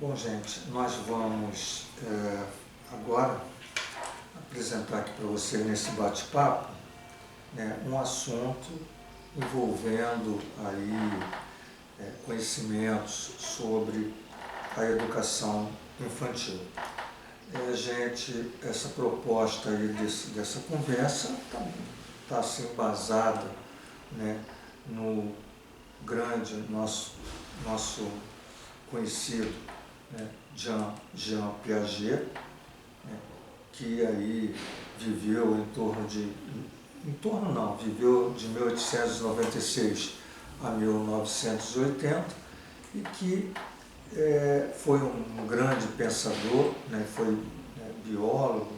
Bom, gente, nós vamos agora apresentar aqui para você nesse bate-papo, né, um assunto envolvendo aí conhecimentos sobre a educação infantil. Essa proposta aí dessa conversa está assim embasada, né, no grande nosso conhecido, né, Jean Piaget, né, que aí viveu viveu de 1896 a 1980 e que foi um grande pensador, né, foi biólogo,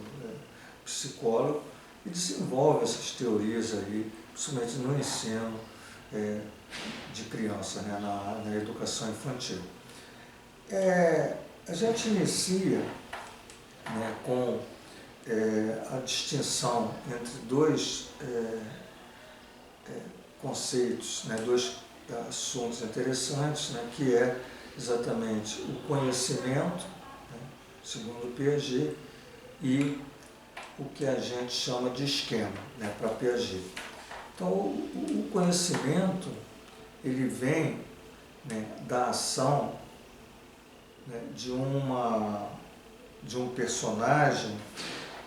psicólogo, e desenvolve essas teorias aí, principalmente no ensino de criança, né, na educação infantil. A gente inicia, né, com a distinção entre dois conceitos, né, dois assuntos interessantes, né, que é exatamente o conhecimento, né, segundo Piaget, e o que a gente chama de esquema, né, para Piaget. Então, o conhecimento, ele vem, né, da ação, né, de um personagem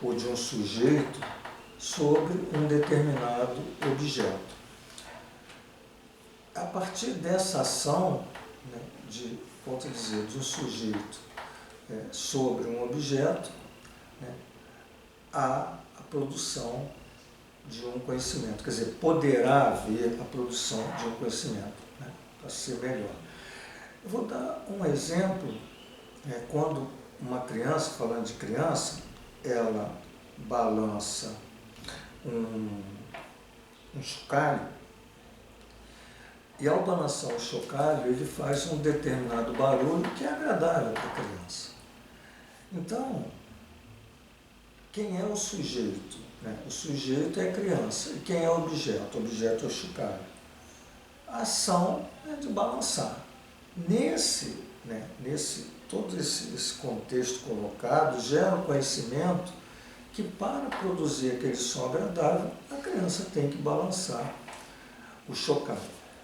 ou de um sujeito sobre um determinado objeto. A partir dessa ação, né, de um sujeito sobre um objeto, né, há a produção de um conhecimento. Quer dizer, poderá haver a produção de um conhecimento, né, para ser melhor. Eu vou dar um exemplo, quando uma criança, falando de criança, ela balança um chocalho, e ao balançar o chocalho, ele faz um determinado barulho que é agradável para a criança. Então, quem é o sujeito? O sujeito é a criança. E quem é o objeto? O objeto é o chocalho. A ação é de balançar. Todo esse contexto colocado gera um conhecimento que, para produzir aquele som agradável, a criança tem que balançar o chocalho.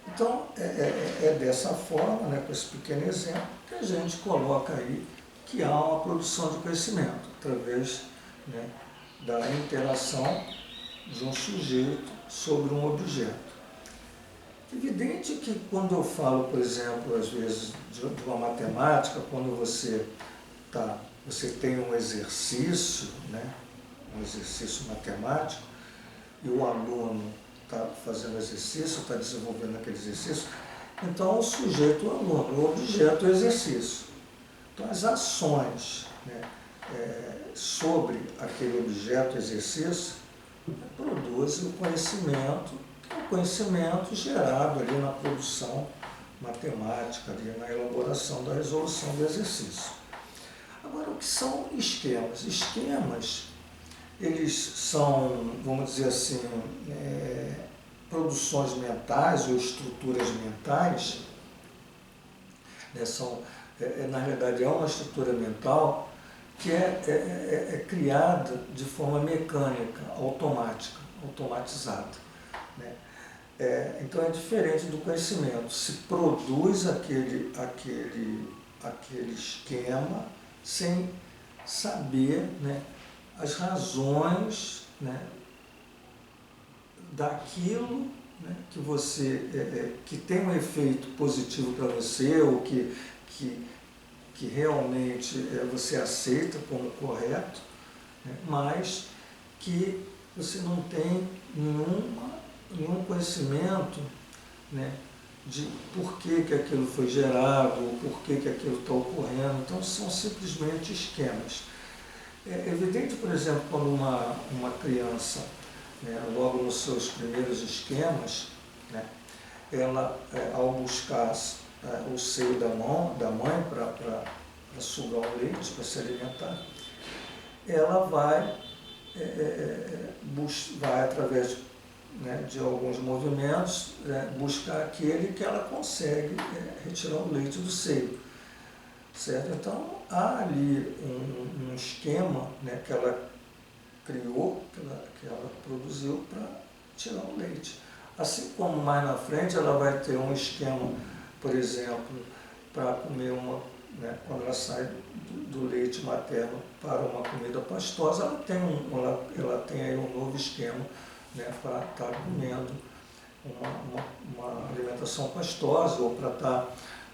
Então, é dessa forma, né, com esse pequeno exemplo, que a gente coloca aí que há uma produção de conhecimento, através, né, da interação de um sujeito sobre um objeto. Evidente que quando eu falo, por exemplo, às vezes, de uma matemática, quando você tem um exercício, né, um exercício matemático, e o aluno está fazendo exercício, está desenvolvendo aquele exercício, então o sujeito é o aluno, o objeto é o exercício. Então as ações, né, sobre aquele objeto exercício produzem o conhecimento gerado ali na produção matemática, ali na elaboração da resolução do exercício. Agora, o que são esquemas? Esquemas, eles são, vamos dizer assim, produções mentais ou estruturas mentais, né, na realidade é uma estrutura mental que é criada de forma mecânica, automatizada. Né? Então é diferente do conhecimento. Se produz aquele esquema sem saber, né, as razões, né, daquilo, né, que tem um efeito positivo para você, ou que realmente você aceita como correto, né, mas que você não tem nenhum conhecimento, né, de por que aquilo foi gerado, ou por que aquilo está ocorrendo. Então, são simplesmente esquemas. É evidente, por exemplo, quando uma criança, né, logo nos seus primeiros esquemas, né, ela, ao buscar o seio da mãe para sugar o leite, para se alimentar, ela vai através, né, de alguns movimentos, buscar aquele que ela consegue retirar o leite do seio. certo? Então, há ali um esquema, né, que ela criou, que ela produziu para tirar o leite. Assim como mais na frente ela vai ter um esquema, por exemplo, para comer né, quando ela sai do leite materno para uma comida pastosa, ela tem aí um novo esquema, né, para estar comendo uma alimentação pastosa, ou para estar,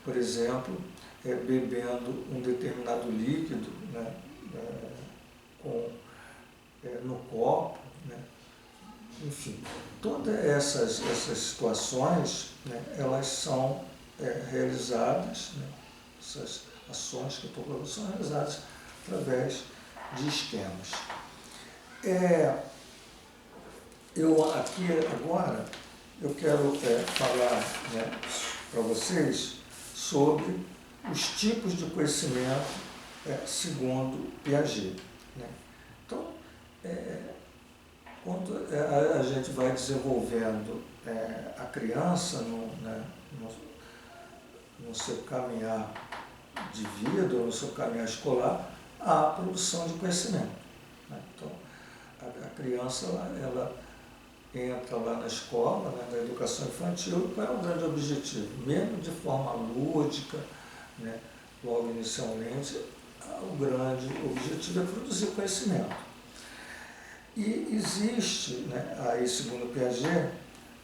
por exemplo, bebendo um determinado líquido, né, no copo, né? Enfim, todas essas situações, né, elas são realizadas, né, essas ações que eu estou falando são realizadas através de esquemas. Eu aqui agora eu quero falar, né, para vocês sobre os tipos de conhecimento segundo Piaget, né? Então, quando a gente vai desenvolvendo a criança no seu caminhar de vida, ou no seu caminhar escolar, há a produção de conhecimento, né? Então, a criança ela entra lá na escola, né, na educação infantil, qual é o grande objetivo? Mesmo de forma lúdica, né, logo inicialmente, o grande objetivo é produzir conhecimento. E existe, né, aí segundo Piaget,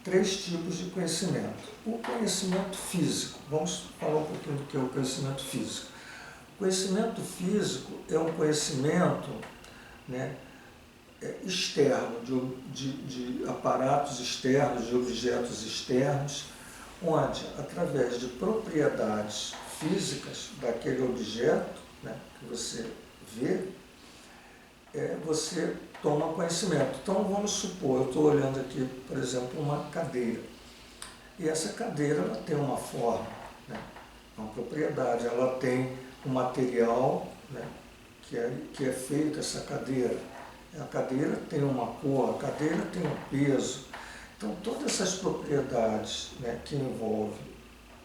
3 tipos de conhecimento. O conhecimento físico, vamos falar um pouquinho do que é o conhecimento físico. O conhecimento físico é um conhecimento, né, externo, de aparatos externos, de objetos externos, onde, através de propriedades físicas daquele objeto, né, que você vê, você toma conhecimento. Então, vamos supor, eu estou olhando aqui, por exemplo, uma cadeira. E essa cadeira ela tem uma forma, né, uma propriedade, ela tem um material, né, que é feito essa cadeira. A cadeira tem uma cor, a cadeira tem um peso. Então, todas essas propriedades, né, que envolvem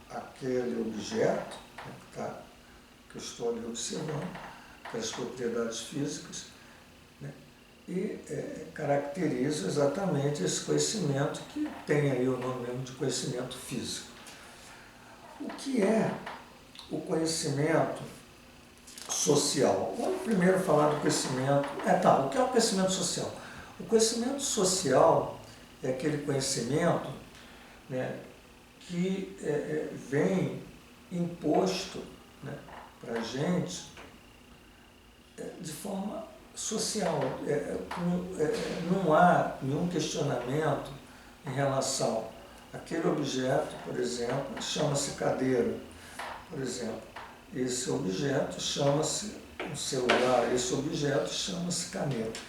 aquele objeto, né, que eu estou ali observando, aquelas propriedades físicas, né, e caracteriza exatamente esse conhecimento que tem aí o nome mesmo de conhecimento físico. O que é o conhecimento social? Vamos primeiro falar do conhecimento. O que é o conhecimento social? O conhecimento social é aquele conhecimento, né, que vem imposto, né, para a gente de forma social. Não há nenhum questionamento em relação àquele objeto, por exemplo, chama-se cadeira, por exemplo. Esse objeto chama-se um celular, esse objeto chama-se caneta.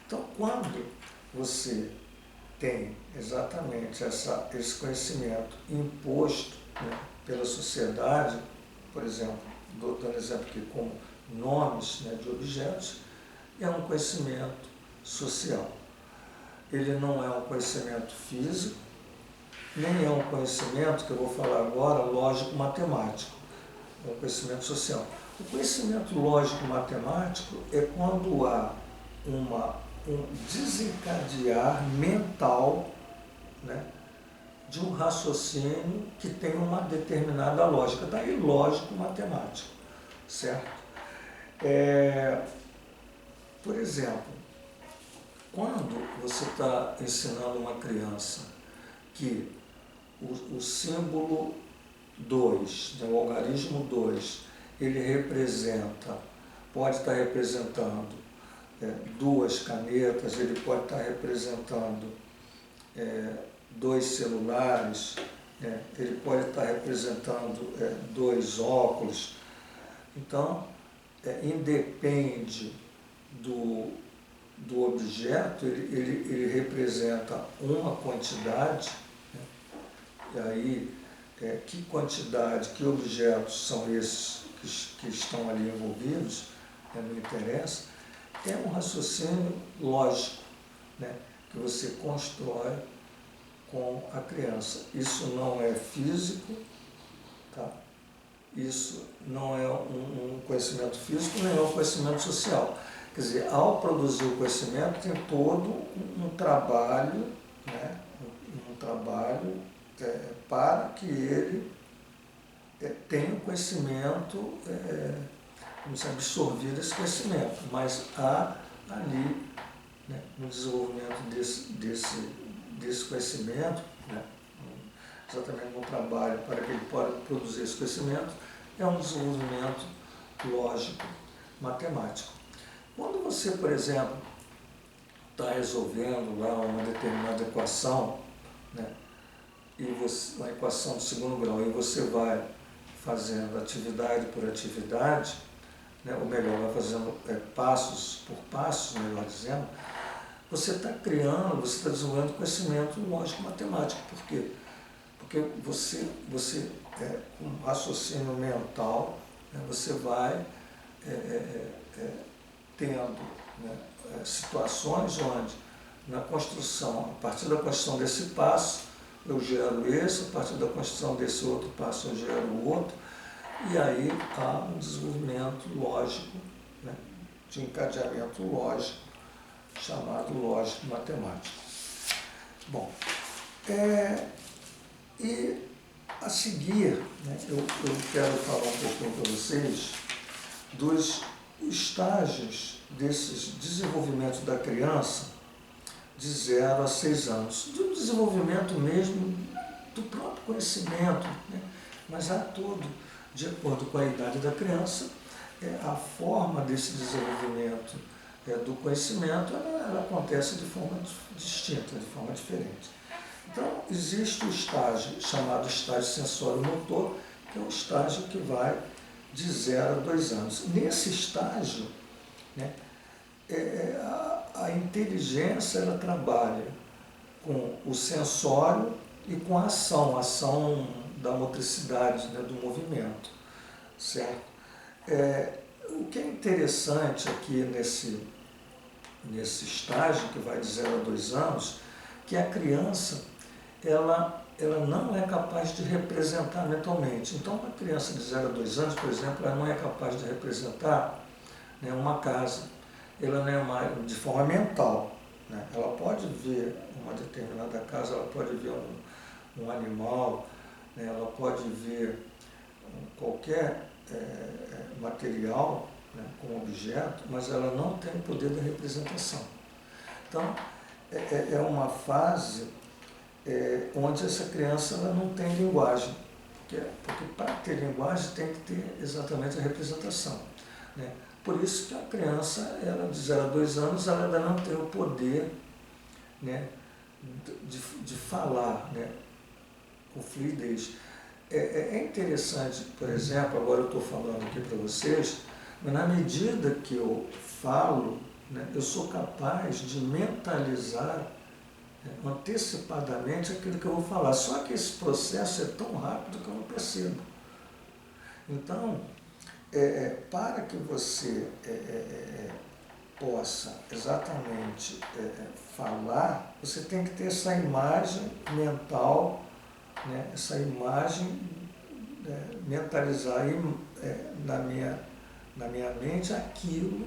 Então, quando você tem exatamente esse conhecimento imposto, né, pela sociedade, por exemplo, dando exemplo aqui como nomes, né, de objetos, é um conhecimento social. Ele não é um conhecimento físico, nem é um conhecimento, que eu vou falar agora, lógico-matemático. É um conhecimento social. O conhecimento lógico-matemático é quando há um desencadear mental, né, de um raciocínio que tem uma determinada lógica. Daí lógico-matemático, certo? Por exemplo, quando você está ensinando uma criança que o símbolo 2, né, o algarismo 2, ele pode estar representando 2 canetas, ele pode estar representando 2 celulares, ele pode estar representando 2 óculos. Então, independe do objeto, ele representa uma quantidade, né? E aí, que quantidade, que objetos são esses que estão ali envolvidos, não interessa, é um raciocínio lógico, né, que você constrói com a criança. Isso não é físico, tá? isso não é um conhecimento físico, nem é um conhecimento social. Quer dizer, ao produzir o conhecimento tem todo um trabalho, né, um trabalho para que ele tenha o conhecimento, vamos absorver esse conhecimento, mas há ali, né, no desenvolvimento desse conhecimento, né, exatamente no trabalho para que ele possa produzir esse conhecimento, é um desenvolvimento lógico, matemático. Quando você, por exemplo, está resolvendo lá uma determinada equação, né, uma equação de segundo grau, e você vai fazendo atividade por atividade, né, ou melhor, vai fazendo passos por passos, melhor dizendo, você está criando, você está desenvolvendo conhecimento lógico-matemático. Por quê? Porque você com um raciocínio mental, né, você vai tendo, né, situações onde, na construção, a partir da construção desse passo, eu gero esse, a partir da construção desse outro passo eu gero o outro, e aí há um desenvolvimento lógico, né, de encadeamento lógico, chamado lógico matemático. Bom, e a seguir, né, eu quero falar um pouquinho para vocês dos estágios desses desenvolvimentos da criança de 0 a 6 anos, do desenvolvimento mesmo do próprio conhecimento, né? Mas há todo, de acordo com a idade da criança, a forma desse desenvolvimento do conhecimento ela acontece de forma distinta, de forma diferente. Então, existe o estágio chamado estágio sensório-motor, que é o estágio que vai de 0 a 2 anos. Nesse estágio, né, a inteligência ela trabalha com o sensório e com a ação da motricidade, né, do movimento, certo? O que é interessante aqui nesse estágio, que vai de 0 a 2 anos, que a criança ela não é capaz de representar mentalmente. Então, uma criança de 0 a 2 anos, por exemplo, ela não é capaz de representar, né, uma casa. Ela não é de forma mental, né? Ela pode ver uma determinada casa, ela pode ver um animal, né? Ela pode ver qualquer material, né, como objeto, mas ela não tem o poder da representação. Então, é uma fase onde essa criança ela não tem linguagem, porque para ter linguagem tem que ter exatamente a representação, né? Por isso que a criança, ela de 0 a 2 anos, ela ainda não tem o poder, né, de falar, né, com fluidez. É interessante, por exemplo, agora eu estou falando aqui para vocês, mas na medida que eu falo, né, eu sou capaz de mentalizar, né, antecipadamente aquilo que eu vou falar. Só que esse processo é tão rápido que eu não percebo. Então, para que você possa exatamente falar, você tem que ter essa imagem mental, né, essa imagem, mentalizar aí, na minha mente aquilo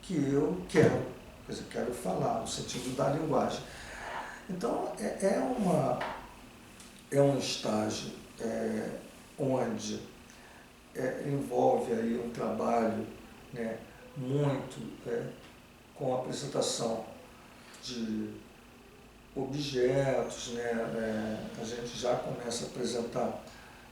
que eu quero, quer dizer, quero falar, no sentido da linguagem. Então, é um estágio onde envolve aí um trabalho, né, muito com a apresentação de objetos, né, a gente já começa a apresentar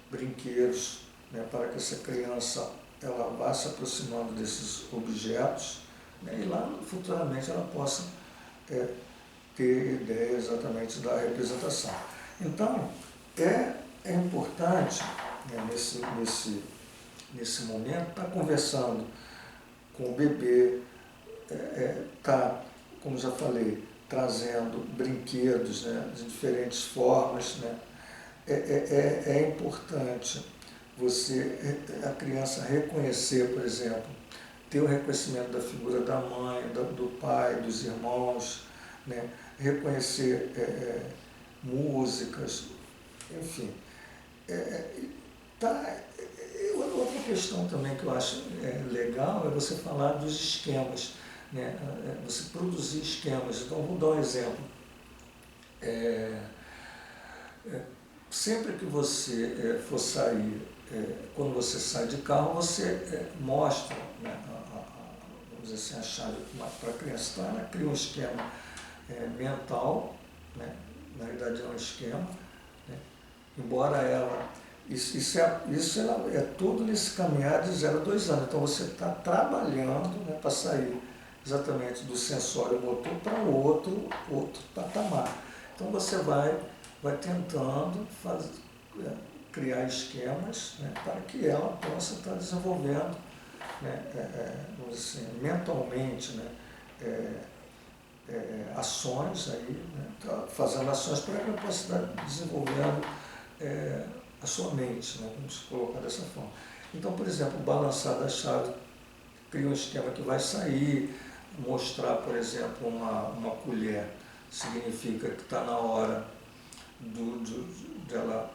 brinquedos, né, para que essa criança ela vá se aproximando desses objetos, né, e lá futuramente ela possa ter ideia exatamente da representação. Então, é importante, né, nesse momento, estar conversando com o bebê, estar, como já falei, trazendo brinquedos, né, de diferentes formas, né. É importante a criança reconhecer, por exemplo, ter o reconhecimento da figura da mãe, do pai, dos irmãos, né, reconhecer músicas, enfim. questão também que eu acho legal é você falar dos esquemas, né? Você produzir esquemas. Então, vou dar um exemplo. Sempre que você for sair, quando você sai de carro, você mostra, né, vamos dizer assim, a chave para a criança. Então, ela cria um esquema mental, né? Na verdade é um esquema, né? Embora ela... Isso é tudo nesse caminhar de 0 a 2 anos. Então você está trabalhando, né, para sair exatamente do sensório motor para outro patamar. Então você vai tentando criar esquemas, né, para que ela possa estar desenvolvendo, né, vamos dizer assim, mentalmente, né, ações aí, né, tá fazendo ações para que ela possa estar desenvolvendo a sua mente, né, vamos colocar dessa forma. Então, por exemplo, o balançar da chave cria um esquema que vai sair, mostrar, por exemplo, uma colher, significa que está na hora dela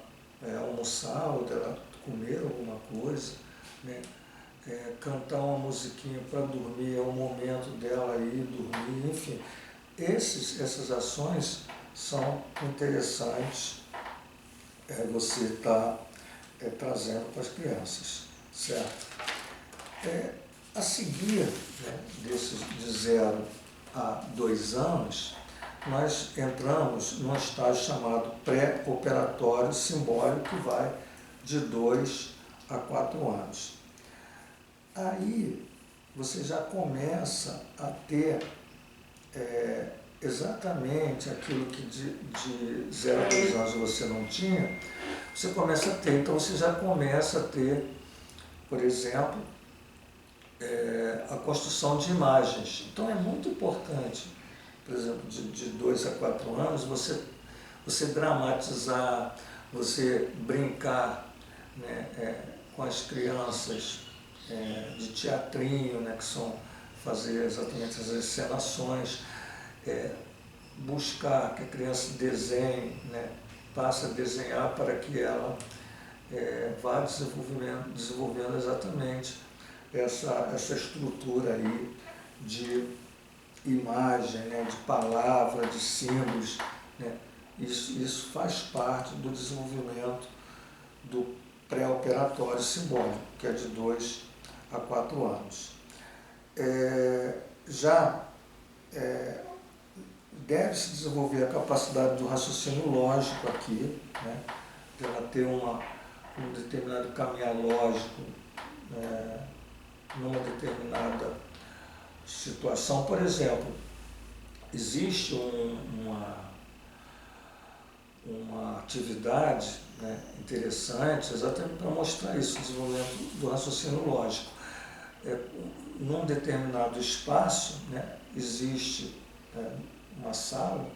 almoçar ou dela comer alguma coisa, né? Cantar uma musiquinha para dormir, é o momento dela ir dormir, enfim. Essas ações são interessantes, você está trazendo para as crianças, certo? A seguir, né, desses de 0 a 2 anos, nós entramos num estágio chamado pré-operatório simbólico, que vai de 2 a 4 anos. Aí você já começa a ter exatamente aquilo que de 0 a 2 anos você não tinha, você começa a ter. Então você já começa a ter, por exemplo, a construção de imagens. Então é muito importante, por exemplo, de 2 a 4 anos, você dramatizar, você brincar, né, com as crianças de teatrinho, né, que são fazer exatamente as encenações, buscar que a criança desenhe, né, passe a desenhar para que ela vá desenvolvendo exatamente essa estrutura aí de imagem, né, de palavra, de símbolos, né? Isso faz parte do desenvolvimento do pré-operatório simbólico, que é de 2 a 4 anos. Já deve-se desenvolver a capacidade do raciocínio lógico aqui, né? De ela ter um determinado caminhar lógico, numa determinada situação. Por exemplo, existe uma atividade, né, interessante, exatamente para mostrar isso, o desenvolvimento do raciocínio lógico. Num determinado espaço, né, existe uma sala,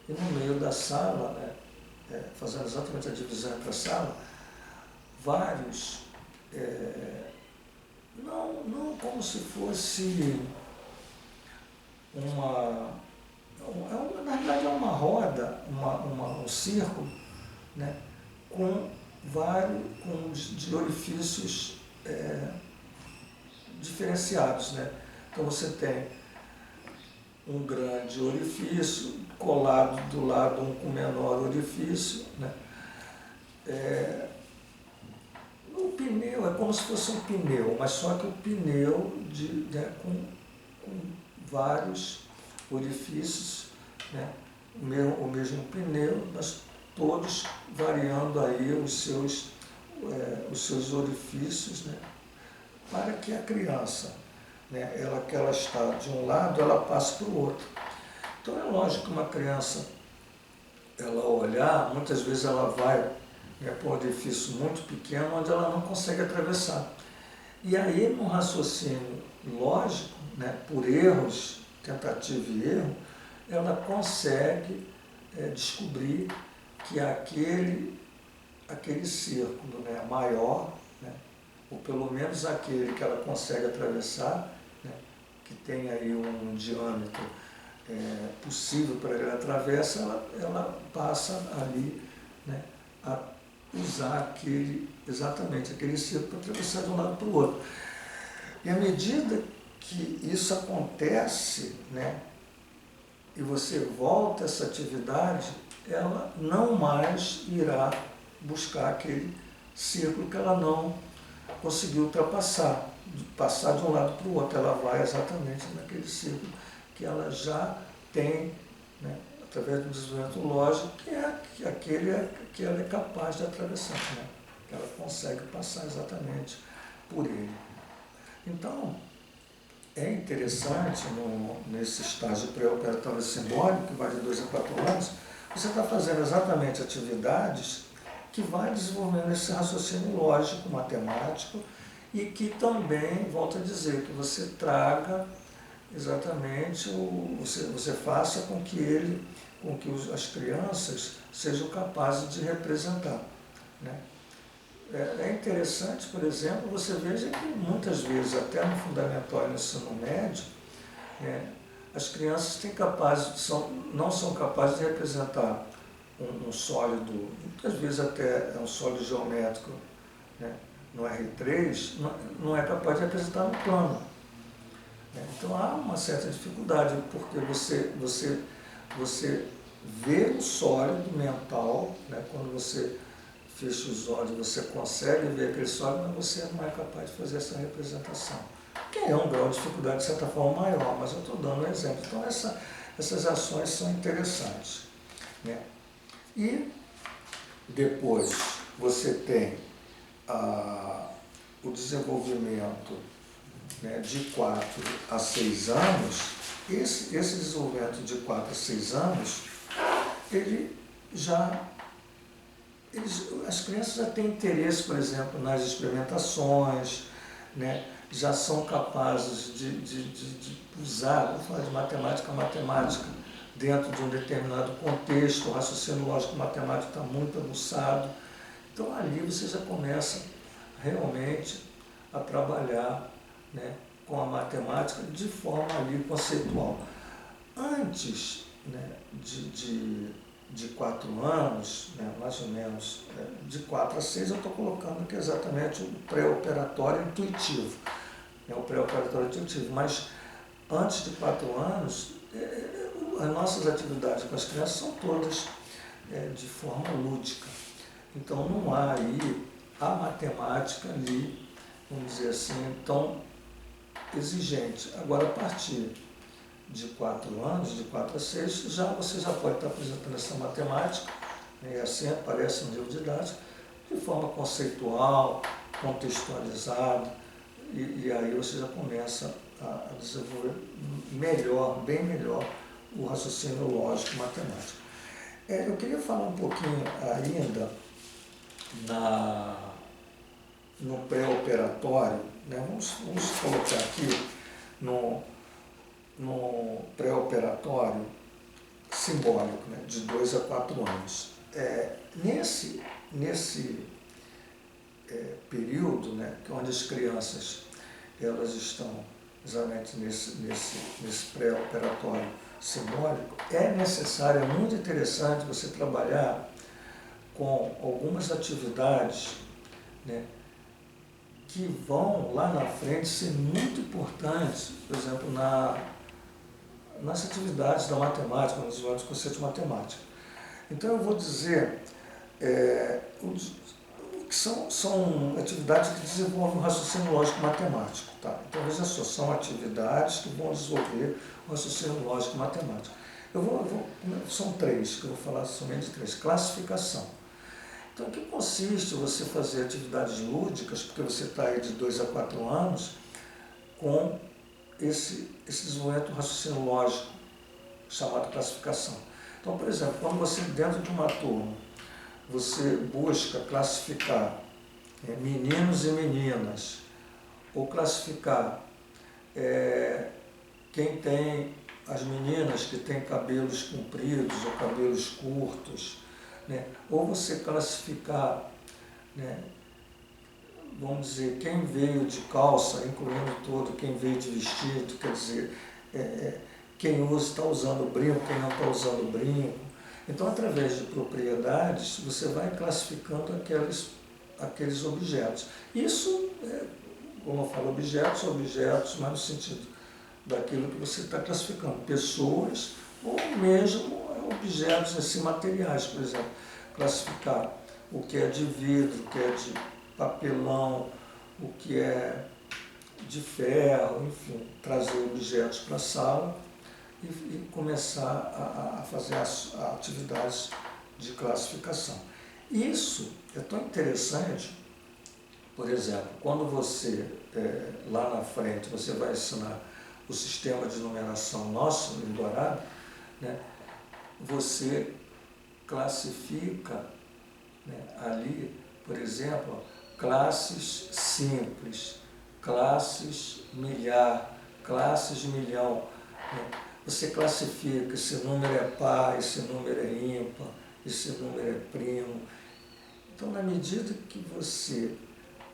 e no meio da sala, né, fazendo exatamente a divisão entre a sala, vários, não como se fosse na verdade é uma roda, um círculo, né, com de orifícios diferenciados, né? Então você tem um grande orifício, colado do lado um com menor orifício, né? O pneu é como se fosse um pneu, mas só que o pneu com vários orifícios, né? O mesmo pneu, mas todos variando aí os seus orifícios, né? Para que a criança, né, que ela está de um lado, ela passe para o outro. Então é lógico que uma criança, ela olhar, muitas vezes ela vai, né, para um orifício muito pequeno, onde ela não consegue atravessar. E aí, no raciocínio lógico, né, por erros, tentativa e erro, ela consegue descobrir que aquele círculo, né, maior, né, ou pelo menos aquele que ela consegue atravessar, né, que tem aí um diâmetro possível para ela atravessar, ela passa ali, né, a usar exatamente aquele círculo para atravessar de um lado para o outro. E à medida que isso acontece, né, e você volta a essa atividade, ela não mais irá buscar aquele círculo que ela não conseguiu ultrapassar, passar de um lado para o outro. Ela vai exatamente naquele círculo que ela já tem, né, através do desenvolvimento lógico, que é aquele que ela é capaz de atravessar, né, que ela consegue passar exatamente por ele. Então, é interessante, nesse estágio pré-operatório simbólico, que vai de 2 a 4 anos, você está fazendo exatamente atividades que vai desenvolvendo esse raciocínio lógico, matemático, e que também, volto a dizer, que você traga exatamente, você faça com que as crianças sejam capazes de representar, né? É interessante, por exemplo, você veja que muitas vezes, até no fundamental e no ensino médio, as crianças não são capazes de representar um sólido, muitas vezes até é um sólido geométrico, né, no R3, não é capaz de representar no plano. Então há uma certa dificuldade, porque você vê o sólido mental, né, quando você fecha os olhos, você consegue ver aquele sólido, mas você não é capaz de fazer essa representação. Que é um grau de dificuldade, de certa forma, maior, mas eu estou dando um exemplo. Então, essas ações são interessantes, né? E depois você tem o desenvolvimento, né, de 4 a 6 anos. Esse desenvolvimento de 4 a 6 anos, as crianças já têm interesse, por exemplo, nas experimentações, né? Já são capazes de usar, vamos falar de matemática, dentro de um determinado contexto. O raciocínio lógico matemático está muito aguçado. Então ali você já começa realmente a trabalhar, né, com a matemática de forma ali conceitual. Antes, né, de 4 anos, né, mais ou menos, de 4 a 6, eu estou colocando aqui exatamente o pré-operatório intuitivo. O pré-operatório intuitivo, mas antes de 4 anos, as nossas atividades com as crianças são todas de forma lúdica. Então não há aí a matemática ali, vamos dizer assim, tão exigente. Agora, a partir de 4 anos, de 4 a 6, você já pode estar apresentando essa matemática, né, e assim aparece no livro didático, de forma conceitual, contextualizada, e aí você já começa a desenvolver bem melhor, o raciocínio lógico matemático. Eu queria falar um pouquinho ainda no pré-operatório, né? Vamos colocar aqui no pré-operatório simbólico, né, de 2 a 4 anos. Nesse período, né, onde as crianças elas estão exatamente nesse pré-operatório simbólico, é necessário, é muito interessante você trabalhar com algumas atividades, né, que vão lá na frente ser muito importantes, por exemplo, nas atividades da matemática, nos desenvolvimentos do conceito de matemática. Então eu vou dizer que são atividades que desenvolvem um raciocínio lógico matemático. Tá? Então veja só, são atividades que vão desenvolver o raciocínio lógico matemático. São 3, que eu vou falar somente de 3. Classificação. Então, o que consiste você fazer atividades lúdicas, porque você está aí de 2 a 4 anos, com esse desenvolvimento do raciocínio lógico, chamado classificação. Então, por exemplo, quando você, dentro de uma turma, você busca classificar meninos e meninas, ou classificar quem tem, as meninas que têm cabelos compridos ou cabelos curtos, né? Ou você classificar, né, vamos dizer, quem veio de calça, incluindo todo, quem veio de vestido, quer dizer, quem está usando brinco, quem não está usando brinco. Então, através de propriedades, você vai classificando aqueles objetos. Isso, como eu falo, objetos, mas no sentido daquilo que você está classificando, pessoas ou mesmo objetos assim, materiais, por exemplo, classificar o que é de vidro, o que é de papelão, o que é de ferro, enfim, trazer objetos para a sala e começar a fazer as atividades de classificação. Isso é tão interessante, por exemplo, quando você, lá na frente, você vai ensinar o sistema de numeração nosso, em Dourado, né, você classifica, né, ali, por exemplo, classes simples, classes milhar, classes milhão. Né? Você classifica, esse número é par, esse número é ímpar, esse número é primo. Então, na medida que você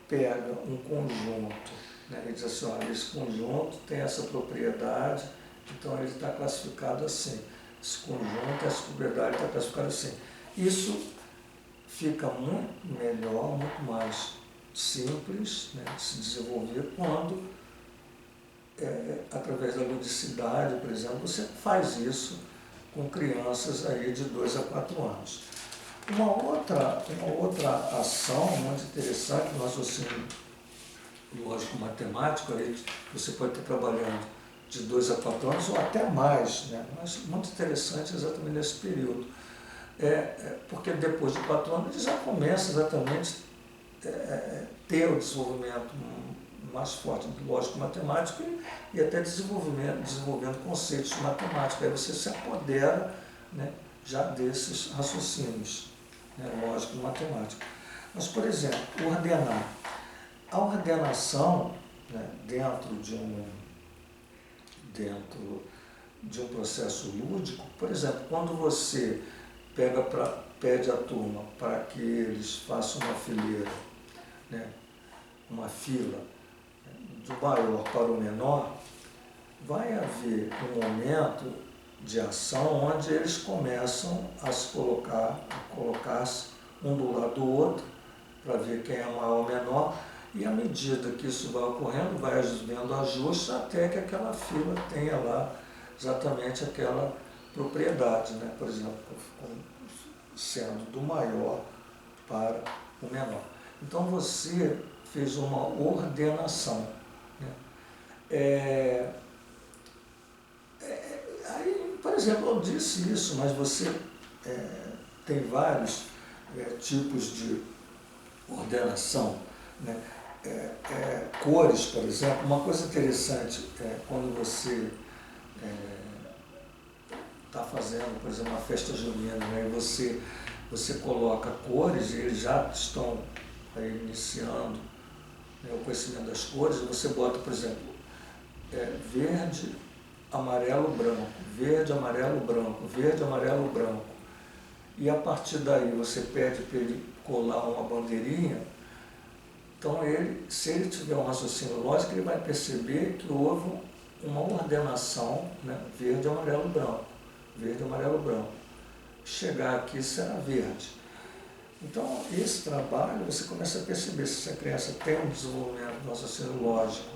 pega um conjunto, né, e diz assim, olha, esse conjunto tem essa propriedade, então ele está classificado assim. Esse conjunto, essa propriedade está classificada assim. Isso fica muito melhor, muito mais simples, né, de se desenvolver quando, através da ludicidade, por exemplo, você faz isso com crianças aí de 2 a 4 anos. Uma outra ação muito interessante no raciocínio lógico-matemático, aí você pode estar trabalhando de 2 a 4 anos ou até mais, né, mas muito interessante exatamente nesse período. Porque depois de 4 anos ele já começa exatamente ter o desenvolvimento mais forte do lógico-matemático e até desenvolvendo conceitos matemáticos. Aí você se apodera, né, já desses raciocínios, né, lógico-matemático. Mas, por exemplo, ordenar. A ordenação, né, dentro de um processo lúdico, por exemplo, quando você pede à turma para que eles façam uma fileira, né, uma fila, do maior para o menor, vai haver um momento de ação onde eles começam a se colocar-se um do lado do outro, para ver quem é maior ou menor, e à medida que isso vai ocorrendo, vai havendo ajustes até que aquela fila tenha lá exatamente aquela propriedade, né? Por exemplo, sendo do maior para o menor. Então você fez uma ordenação. Né? Aí, por exemplo, eu disse isso, mas você tem vários tipos de ordenação. Né? Cores, por exemplo, uma coisa interessante quando você está fazendo, por exemplo, uma festa junina, né? E você coloca cores e eles já estão iniciando, né, o conhecimento das cores, você bota, por exemplo, verde, amarelo, branco, verde, amarelo, branco, verde, amarelo, branco. E a partir daí você pede para ele colar uma bandeirinha. Então, se ele tiver um raciocínio lógico, ele vai perceber que houve uma ordenação, né? Verde, amarelo, branco. Verde, amarelo, branco. Chegar aqui será verde. Então, esse trabalho, você começa a perceber se essa criança tem um desenvolvimento do raciocínio lógico,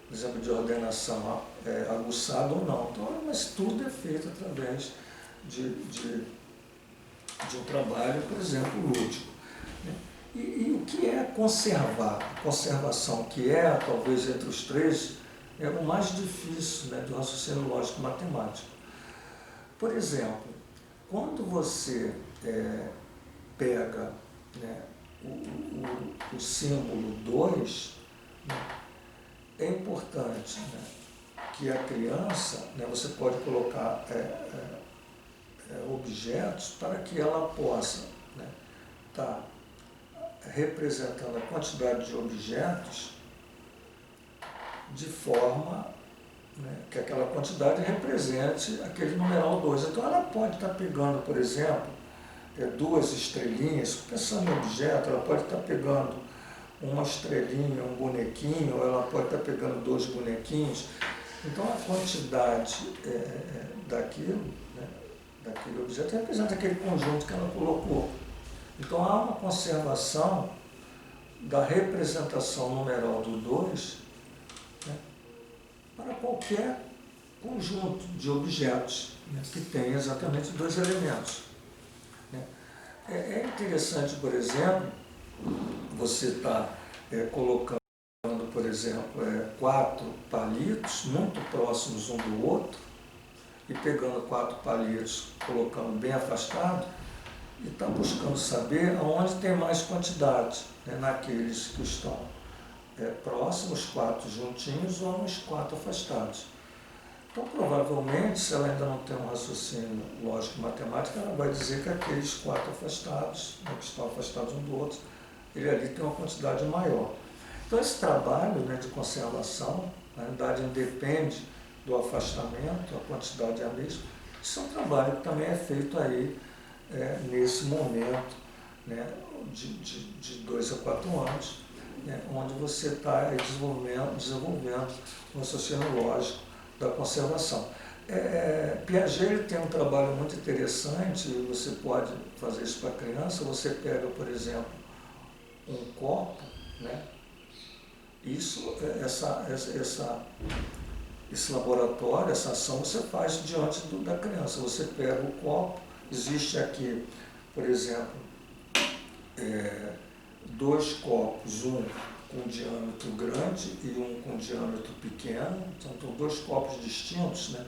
por exemplo, de ordenação aguçada ou não. Então, mas tudo é feito através de um trabalho, por exemplo, lúdico. Né? E o que é conservar? A conservação, que talvez entre os três, é o mais difícil, né, do raciocínio lógico-matemático. Por exemplo, quando você pega, né, o símbolo 2, né, é importante, né, que a criança, né, você pode colocar objetos para que ela possa, né, tá representando a quantidade de objetos de forma, né, que aquela quantidade represente aquele numeral 2. Então ela pode estar pegando, por exemplo, 2 estrelinhas, pensando em objeto, ela pode estar pegando uma estrelinha, um bonequinho, ou ela pode estar pegando 2 bonequinhos. Então a quantidade daquilo, né, daquele objeto representa aquele conjunto que ela colocou. Então há uma conservação da representação numeral do 2, né, para qualquer conjunto de objetos, né, que tem exatamente dois elementos. Né. É interessante, por exemplo, você está colocando, por exemplo, 4 palitos muito próximos um do outro, e pegando 4 palitos, colocando bem afastado, e está buscando saber aonde tem mais quantidade, né, naqueles que estão próximos, 4 juntinhos, ou nos 4 afastados. Então, provavelmente, se ela ainda não tem um raciocínio lógico e matemático, ela vai dizer que aqueles 4 afastados, né, que estão afastados um do outro, ele ali tem uma quantidade maior. Então, esse trabalho, né, de conservação, na realidade, independe do afastamento, a quantidade é a mesma. Isso é um trabalho que também é feito aí nesse momento, né, de 2 a 4 anos, né, onde você está desenvolvendo um raciocínio lógico da conservação. Piaget ele tem um trabalho muito interessante, você pode fazer isso para a criança, você pega, por exemplo, um copo, né, esse laboratório, essa ação você faz diante da criança. Você pega o copo, existe aqui, por exemplo, 2 copos, um com diâmetro grande e um com diâmetro pequeno. Então, são 2 copos distintos, né,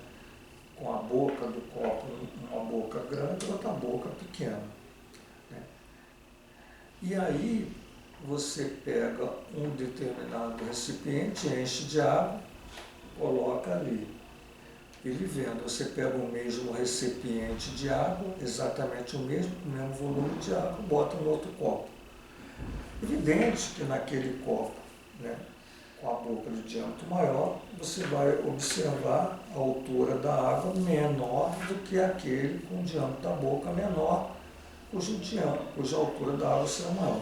com a boca do copo, uma boca grande e outra boca pequena. Né. E aí, você pega um determinado recipiente, enche de água, coloca ali. Ele vendo, você pega o mesmo recipiente de água, exatamente o mesmo volume de água, bota no outro copo. Evidente que naquele copo, né, com a boca de diâmetro maior, você vai observar a altura da água menor do que aquele com o diâmetro da boca menor, cuja altura da água será maior.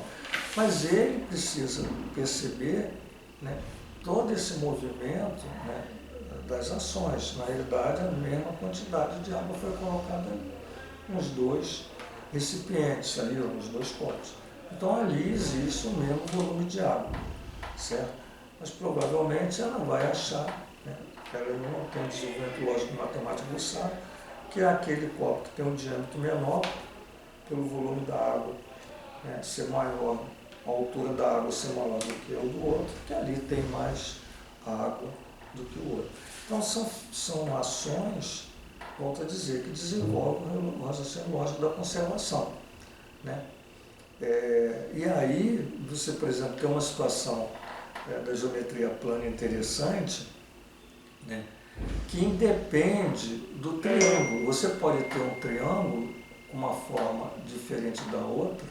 Mas ele precisa perceber, né, todo esse movimento, né, das ações. Na realidade, a mesma quantidade de água foi colocada nos 2 recipientes, ali, nos 2 copos. Então, ali existe o mesmo volume de água, certo? Mas provavelmente ela vai achar, né, que ela não tem desenvolvimento lógico e matemático aguçado, que é aquele copo que tem um diâmetro menor, pelo volume da água, né, ser maior, a altura da água ser maior do que o do outro, que ali tem mais água do que o outro. Então, são ações, volto a dizer, que desenvolvem o raciocínio lógico da conservação. Né? E aí, você, por exemplo, tem uma situação da geometria plana interessante, né, que independe do triângulo. Você pode ter um triângulo com uma forma diferente da outra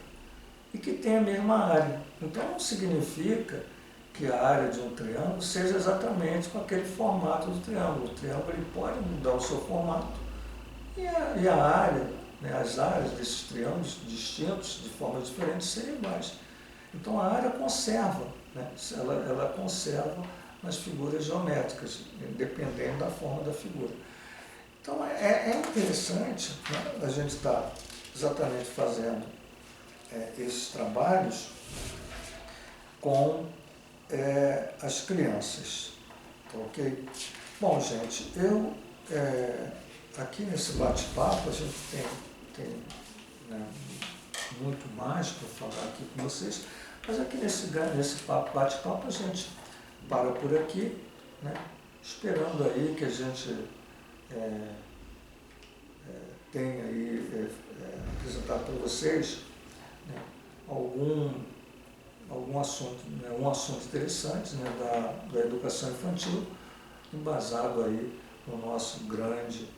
e que tem a mesma área. Então, não significa que a área de um triângulo seja exatamente com aquele formato do triângulo. O triângulo ele pode mudar o seu formato e a área, né, as áreas desses triângulos distintos, de formas diferentes, serem iguais. Então a área conserva, né, ela conserva nas figuras geométricas, dependendo da forma da figura. Então é interessante, né, a gente estar exatamente fazendo esses trabalhos com as crianças, ok? Bom, gente, eu aqui nesse bate-papo a gente tem né, muito mais para falar aqui com vocês, mas aqui nesse bate-papo a gente para por aqui, né, esperando aí que a gente tenha aí apresentado para vocês, né, algum assunto, né, um assunto interessante, né, da educação infantil, embasado aí no nosso grande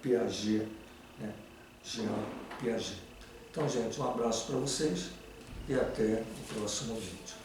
Piaget, né, Jean Piaget. Então, gente, um abraço para vocês e até o próximo vídeo.